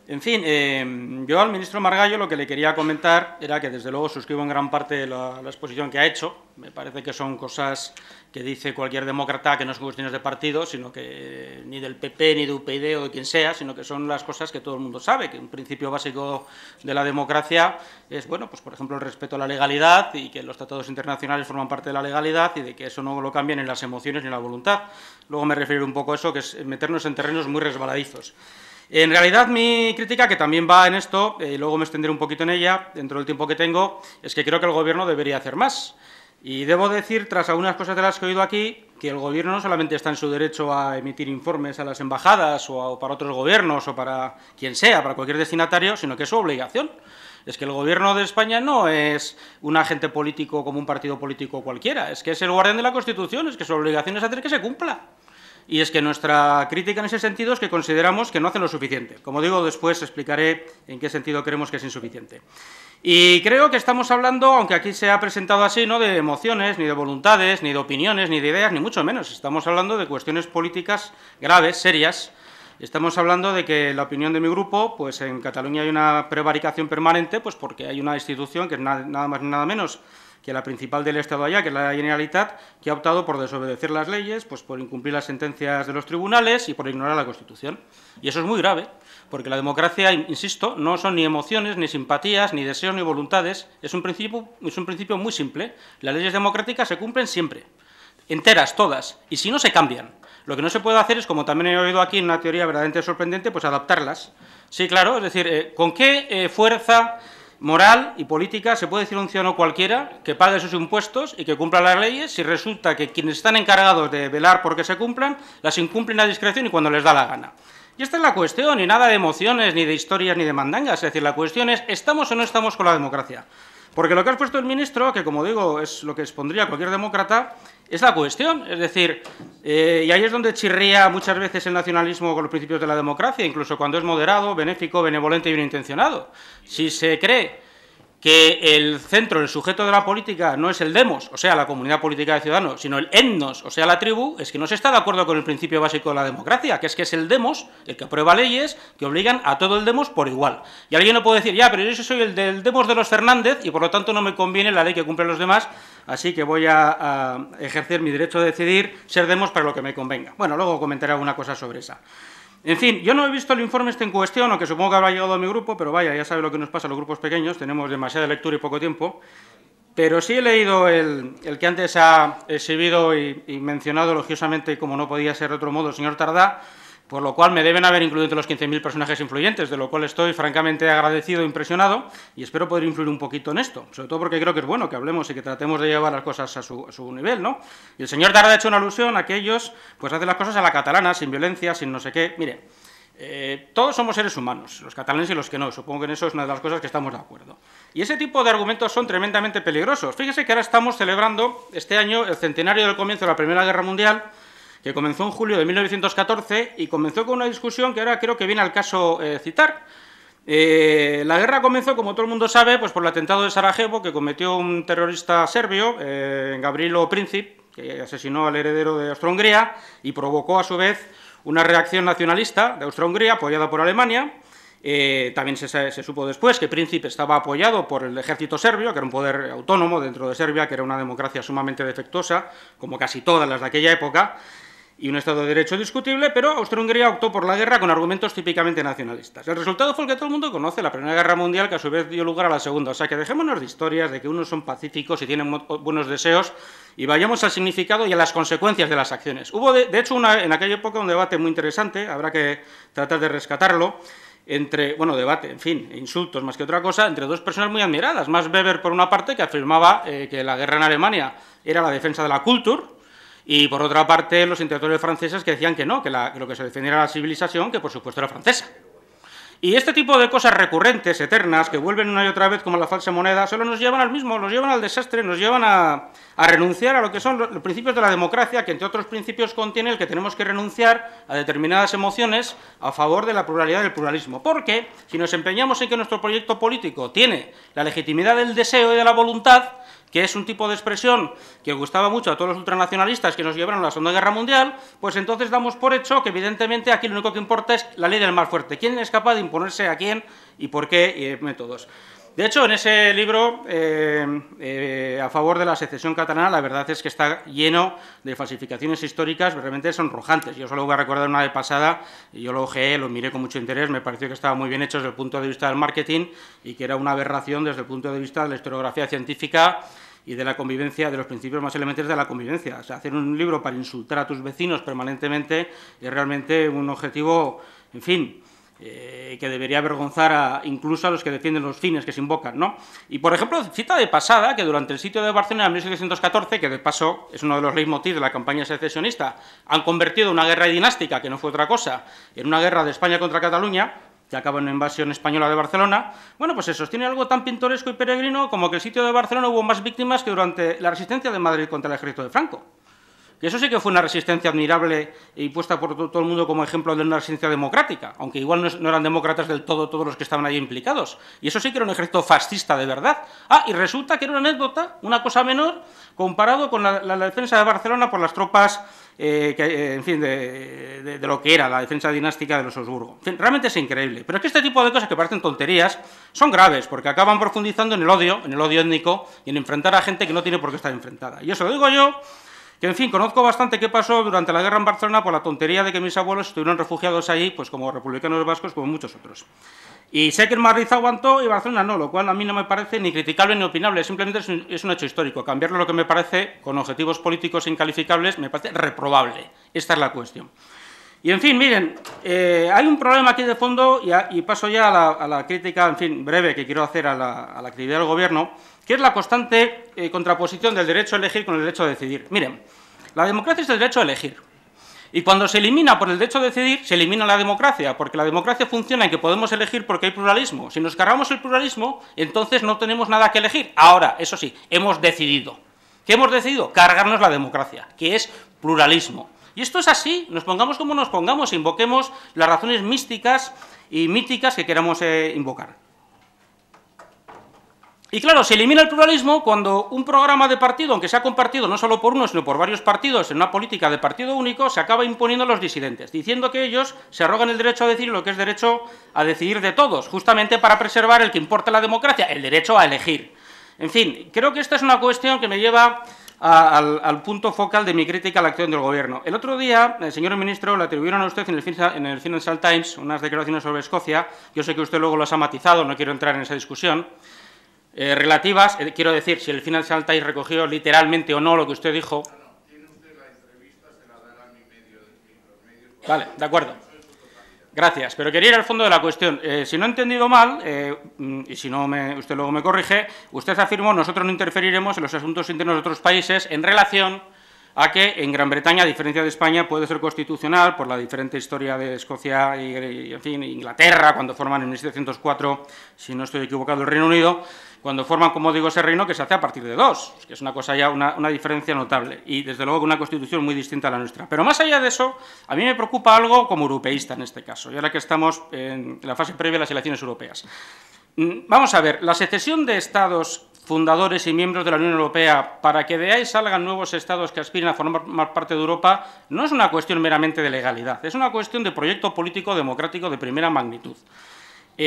En fin, yo al ministro Margallo lo que le quería comentar era que, desde luego, suscribo en gran parte la exposición que ha hecho. Me parece que son cosas que dice cualquier demócrata, que no son cuestiones de partido, sino que ni del PP, ni de UPyD o de quien sea, sino que son las cosas que todo el mundo sabe, que un principio básico de la democracia es, bueno, pues por ejemplo, el respeto a la legalidad y que los tratados internacionales forman parte de la legalidad y de que eso no lo cambian ni las emociones ni la voluntad. Luego me refiero un poco a eso, que es meternos en terrenos muy resbaladizos. En realidad, mi crítica, que también va en esto, y luego me extenderé un poquito en ella, dentro del tiempo que tengo, es que creo que el Gobierno debería hacer más. Y debo decir, tras algunas cosas de las que he oído aquí, que el Gobierno no solamente está en su derecho a emitir informes a las embajadas o para otros gobiernos o para quien sea, para cualquier destinatario, sino que es su obligación. Es que el Gobierno de España no es un agente político como un partido político cualquiera, es que es el guardián de la Constitución, es que su obligación es hacer que se cumpla. Y es que nuestra crítica en ese sentido es que consideramos que no hacen lo suficiente. Como digo, después explicaré en qué sentido creemos que es insuficiente. Y creo que estamos hablando, aunque aquí se ha presentado así, no de emociones, ni de voluntades, ni de opiniones, ni de ideas, ni mucho menos. Estamos hablando de cuestiones políticas graves, serias. Estamos hablando de que la opinión de mi grupo, pues en Cataluña hay una prevaricación permanente, pues porque hay una institución que es nada más ni nada menos que la principal del Estado allá, que es la Generalitat, que ha optado por desobedecer las leyes, pues por incumplir las sentencias de los tribunales y por ignorar la Constitución. Y eso es muy grave, porque la democracia, insisto, no son ni emociones, ni simpatías, ni deseos, ni voluntades, es un principio muy simple. Las leyes democráticas se cumplen siempre, enteras, todas, y si no, se cambian. Lo que no se puede hacer es, como también he oído aquí en una teoría verdaderamente sorprendente, pues adaptarlas. Sí, claro, es decir, ¿con qué fuerza moral y política se puede decir a un ciudadano cualquiera que pague sus impuestos y que cumpla las leyes si resulta que quienes están encargados de velar por que se cumplan las incumplen a discreción y cuando les da la gana? Y esta es la cuestión, y nada de emociones, ni de historias, ni de mandangas. Es decir, la cuestión es, ¿estamos o no estamos con la democracia? Porque lo que ha expuesto el ministro, que como digo es lo que expondría cualquier demócrata, es la cuestión. Es decir, y ahí es donde chirría muchas veces el nacionalismo con los principios de la democracia, incluso cuando es moderado, benéfico, benevolente y bien intencionado. Si se cree que el centro, el sujeto de la política, no es el demos, o sea, la comunidad política de ciudadanos, sino el etnos, o sea, la tribu, es que no se está de acuerdo con el principio básico de la democracia, que es el demos, el que aprueba leyes que obligan a todo el demos por igual. Y alguien no puede decir, ya, pero yo soy el del demos de los Fernández y por lo tanto no me conviene la ley que cumplen los demás, así que voy a ejercer mi derecho de decidir, ser demos para lo que me convenga. Bueno, luego comentaré alguna cosa sobre esa. En fin, yo no he visto el informe en cuestión, aunque supongo que habrá llegado a mi grupo, pero vaya, ya sabe lo que nos pasa a los grupos pequeños, tenemos demasiada lectura y poco tiempo, pero sí he leído el que antes ha exhibido y mencionado elogiosamente, como no podía ser de otro modo, el señor Tardá, por lo cual me deben haber incluido entre los 15.000 personajes influyentes, de lo cual estoy francamente agradecido e impresionado, y espero poder influir un poquito en esto, sobre todo porque creo que es bueno que hablemos y que tratemos de llevar las cosas a su nivel, ¿no? Y el señor Tardá ha hecho una alusión a que ellos pues hacen las cosas a la catalana, sin violencia, sin no sé qué. Mire, todos somos seres humanos, los catalanes y los que no, supongo que en eso es una de las cosas que estamos de acuerdo. Y ese tipo de argumentos son tremendamente peligrosos. Fíjese que ahora estamos celebrando este año el centenario del comienzo de la Primera Guerra Mundial, que comenzó en julio de 1914 y comenzó con una discusión que ahora creo que viene al caso citar. La guerra comenzó, como todo el mundo sabe, pues por el atentado de Sarajevo que cometió un terrorista serbio, Gavrilo Princip, que asesinó al heredero de Austria-Hungría y provocó a su vez una reacción nacionalista de Austria-Hungría apoyada por Alemania. También se supo después que Princip estaba apoyado por el ejército serbio, que era un poder autónomo dentro de Serbia, que era una democracia sumamente defectuosa, como casi todas las de aquella época, y un Estado de Derecho discutible, pero Austria-Hungría optó por la guerra con argumentos típicamente nacionalistas. El resultado fue el que todo el mundo conoce, la Primera Guerra Mundial, que a su vez dio lugar a la Segunda. O sea, que dejémonos de historias, de que unos son pacíficos y tienen buenos deseos, y vayamos al significado y a las consecuencias de las acciones. Hubo, de hecho, en aquella época un debate muy interesante, habrá que tratar de rescatarlo, debate, en fin, insultos más que otra cosa, entre dos personas muy admiradas. Max Weber, por una parte, que afirmaba que la guerra en Alemania era la defensa de la Kultur, y por otra parte los intelectuales franceses que decían que no, que lo que se defendía era la civilización, que por supuesto era francesa. Y este tipo de cosas recurrentes, eternas, que vuelven una y otra vez como la falsa moneda, solo nos llevan al mismo, nos llevan al desastre, nos llevan a renunciar a lo que son los principios de la democracia, que entre otros principios contiene el que tenemos que renunciar a determinadas emociones a favor de la pluralidad y del pluralismo. Porque si nos empeñamos en que nuestro proyecto político tiene la legitimidad del deseo y de la voluntad, que es un tipo de expresión que gustaba mucho a todos los ultranacionalistas que nos llevaron a la Segunda Guerra Mundial, pues entonces damos por hecho que evidentemente aquí lo único que importa es la ley del más fuerte. ¿Quién es capaz de imponerse a quién y por qué métodos? De hecho, en ese libro, a favor de la secesión catalana, la verdad es que está lleno de falsificaciones históricas realmente sonrojantes. Yo solo voy a recordar una de pasada, y yo lo ojeé, lo miré con mucho interés, me pareció que estaba muy bien hecho desde el punto de vista del marketing y que era una aberración desde el punto de vista de la historiografía científica y de la convivencia, de los principios más elementales de la convivencia. O sea, hacer un libro para insultar a tus vecinos permanentemente es realmente un objetivo, en fin, que debería avergonzar incluso a los que defienden los fines que se invocan, ¿no? Y, por ejemplo, cita de pasada que durante el sitio de Barcelona en 1714, que de paso es uno de los leitmotiv de la campaña secesionista, han convertido una guerra dinástica, que no fue otra cosa, en una guerra de España contra Cataluña, que acaba en una invasión española de Barcelona, bueno, pues se sostiene algo tan pintoresco y peregrino como que el sitio de Barcelona hubo más víctimas que durante la resistencia de Madrid contra el ejército de Franco. Que eso sí que fue una resistencia admirable y puesta por todo el mundo como ejemplo de una resistencia democrática, aunque igual no eran demócratas del todo todos los que estaban ahí implicados. Y eso sí que era un ejército fascista de verdad. Ah, y resulta que era una anécdota, una cosa menor, comparado con la defensa de Barcelona por las tropas, en fin, de lo que era la defensa dinástica de los Habsburgo. En fin, realmente es increíble. Pero es que este tipo de cosas que parecen tonterías son graves, porque acaban profundizando en el odio étnico y en enfrentar a gente que no tiene por qué estar enfrentada. Y eso lo digo yo, que, en fin, conozco bastante qué pasó durante la guerra en Barcelona por la tontería de que mis abuelos estuvieron refugiados allí, pues como republicanos vascos, como muchos otros. Y sé que en Madrid aguantó y Barcelona no, lo cual a mí no me parece ni criticable ni opinable, simplemente es un hecho histórico. Cambiarlo lo que me parece, con objetivos políticos incalificables, me parece reprobable. Esta es la cuestión. Y, en fin, miren, hay un problema aquí de fondo, y paso ya a la crítica, en fin, breve, que quiero hacer a la actividad del Gobierno, que es la constante contraposición del derecho a elegir con el derecho a decidir. Miren, la democracia es el derecho a elegir. Y cuando se elimina por el derecho a decidir, se elimina la democracia, porque la democracia funciona en que podemos elegir porque hay pluralismo. Si nos cargamos el pluralismo, entonces no tenemos nada que elegir. Ahora, eso sí, hemos decidido. ¿Qué hemos decidido? Cargarnos la democracia, que es pluralismo. Y esto es así, nos pongamos como nos pongamos, invoquemos las razones místicas y míticas que queramos invocar. Y claro, se elimina el pluralismo cuando un programa de partido, aunque sea compartido no solo por uno, sino por varios partidos en una política de partido único, se acaba imponiendo a los disidentes, diciendo que ellos se arrogan el derecho a decidir lo que es derecho a decidir de todos, justamente para preservar el que importa la democracia, el derecho a elegir. En fin, creo que esta es una cuestión que me lleva al punto focal de mi crítica a la acción del Gobierno. El otro día, el señor ministro, le atribuyeron a usted en el Financial Times unas declaraciones sobre Escocia, yo sé que usted luego las ha matizado, no quiero entrar en esa discusión, relativas, quiero decir, si el Financial Times recogió literalmente o no lo que usted dijo. Tiene usted la entrevista, se la darán en medio los medios. Vale, de acuerdo. Gracias, pero quería ir al fondo de la cuestión. Si no he entendido mal, y si no usted luego me corrige, usted afirmó nosotros no interferiremos en los asuntos internos de otros países en relación a que en Gran Bretaña, a diferencia de España, puede ser constitucional por la diferente historia de Escocia y en fin, Inglaterra, cuando forman en 1704, si no estoy equivocado, el Reino Unido, cuando forman, como digo, ese reino que se hace a partir de dos, que es una cosa ya, una diferencia notable, y desde luego una constitución muy distinta a la nuestra. Pero más allá de eso, a mí me preocupa algo como europeísta en este caso, y ahora que estamos en la fase previa a las elecciones europeas. Vamos a ver, la secesión de estados fundadores y miembros de la Unión Europea para que de ahí salgan nuevos estados que aspiren a formar parte de Europa no es una cuestión meramente de legalidad, es una cuestión de proyecto político democrático de primera magnitud.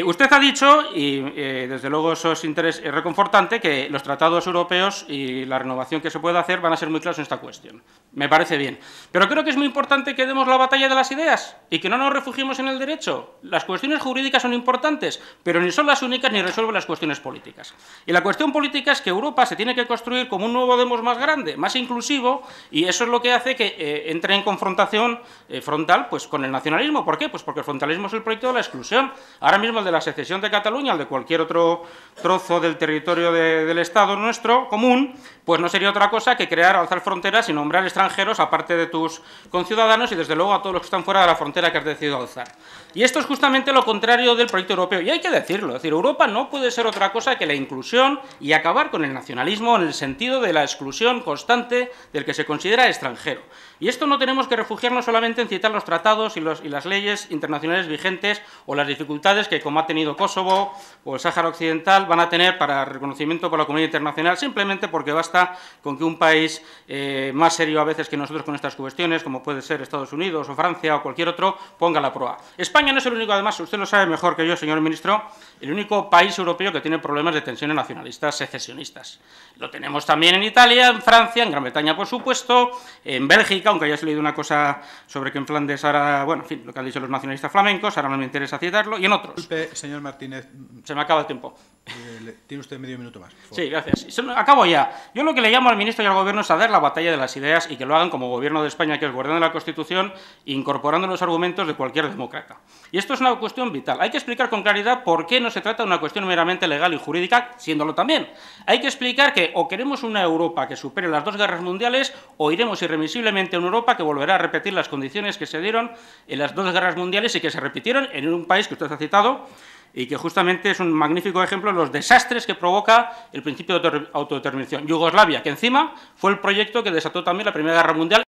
Usted ha dicho, y desde luego eso es reconfortante, que los tratados europeos y la renovación que se puede hacer van a ser muy claros en esta cuestión. Me parece bien. Pero creo que es muy importante que demos la batalla de las ideas y que no nos refugiemos en el derecho. Las cuestiones jurídicas son importantes, pero ni son las únicas ni resuelven las cuestiones políticas. Y la cuestión política es que Europa se tiene que construir como un nuevo demos más grande, más inclusivo, y eso es lo que hace que entre en confrontación frontal pues, con el nacionalismo. ¿Por qué? Pues porque el frontalismo es el proyecto de la exclusión. Ahora mismo el de la secesión de Cataluña, el de cualquier otro trozo del territorio del Estado nuestro, común, pues no sería otra cosa que crear, alzar fronteras y nombrar extranjeros, aparte de tus conciudadanos y desde luego a todos los que están fuera de la frontera que has decidido alzar. Y esto es justamente lo contrario del proyecto europeo, y hay que decirlo, es decir, Europa no puede ser otra cosa que la inclusión y acabar con el nacionalismo en el sentido de la exclusión constante del que se considera extranjero. Y esto no tenemos que refugiarnos solamente en citar los tratados y las leyes internacionales vigentes o las dificultades que, como ha tenido Kosovo o el Sáhara Occidental, van a tener para reconocimiento por la comunidad internacional, simplemente porque basta con que un país más serio a veces que nosotros con estas cuestiones, como puede ser Estados Unidos o Francia o cualquier otro, ponga la prueba. España no es el único, además, usted lo sabe mejor que yo, señor ministro, el único país europeo que tiene problemas de tensiones nacionalistas secesionistas. Lo tenemos también en Italia, en Francia, en Gran Bretaña, por supuesto, en Bélgica, aunque hayas leído una cosa sobre que en Flandes ahora, bueno, en fin, lo que han dicho los nacionalistas flamencos, ahora no me interesa citarlo, y en otros. Disculpe, señor Martínez. Se me acaba el tiempo. Tiene usted medio minuto más. Por favor. Sí, gracias. Acabo ya. Yo lo que le llamo al ministro y al Gobierno es a dar la batalla de las ideas y que lo hagan como Gobierno de España, que es guardián de la Constitución, incorporando los argumentos de cualquier demócrata. Y esto es una cuestión vital. Hay que explicar con claridad por qué no se trata de una cuestión meramente legal y jurídica, siéndolo también. Hay que explicar que o queremos una Europa que supere las 2 guerras mundiales o iremos irremisiblemente a una Europa que volverá a repetir las condiciones que se dieron en las 2 guerras mundiales y que se repitieron en un país que usted ha citado, y que justamente es un magnífico ejemplo de los desastres que provoca el principio de autodeterminación. Yugoslavia, que encima fue el proyecto que desató también la Primera Guerra Mundial.